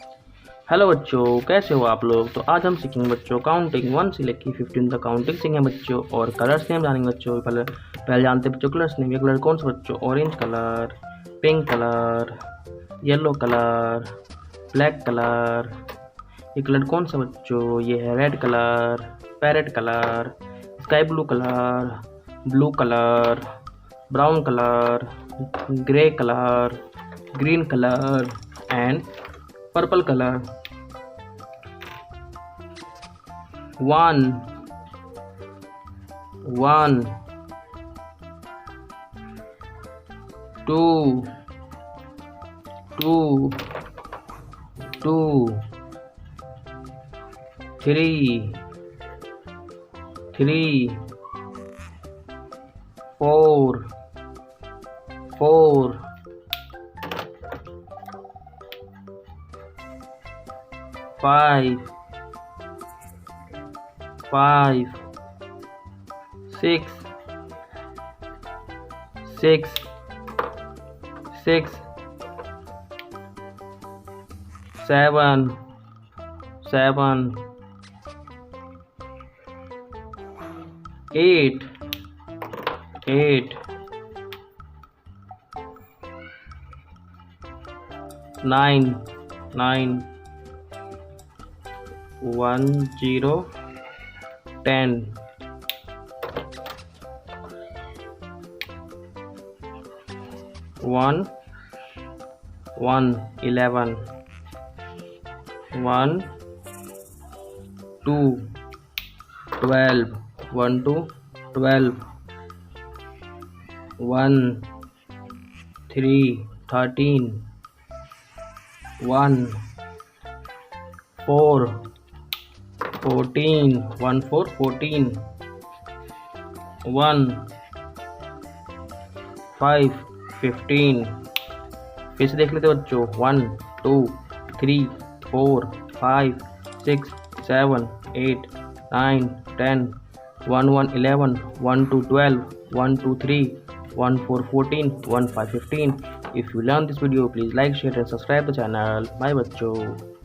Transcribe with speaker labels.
Speaker 1: Hello बच्चों, कैसे हो आप लोग। तो आज हम सीखेंगे बच्चों काउंटिंग 1 से लेकर 15 तक काउंटिंग सीखेंगे बच्चों। और कलर्स नेम जानेंगे बच्चों। पहले जानते हैं बच्चों कलर्स नेम। ये कलर कौन सा बच्चों? Orange colour, pink colour, yellow colour, black colour. ये कलर कौन सा बच्चों? ये है red colour, parrot colour, sky blue colour, blue colour, brown colour, grey colour, green colour and purple colour. 1 1 2 2 2 3 3 4 4 5 5 6 6 6 7 7 8 8 9 9 1 0 10 1 1 11 1 2 12 1 2 12 1 3 13 1 4 14 1 4 14 1 5 15। फिर से देख लेते बच्चों। 1 2 3 4 5 6 7 8 9 10 1 1 11 1 2 12 1 2 3 1 4 14 1 5 15। If you learn this video, please like, share and subscribe the channel. Bye बच्चों।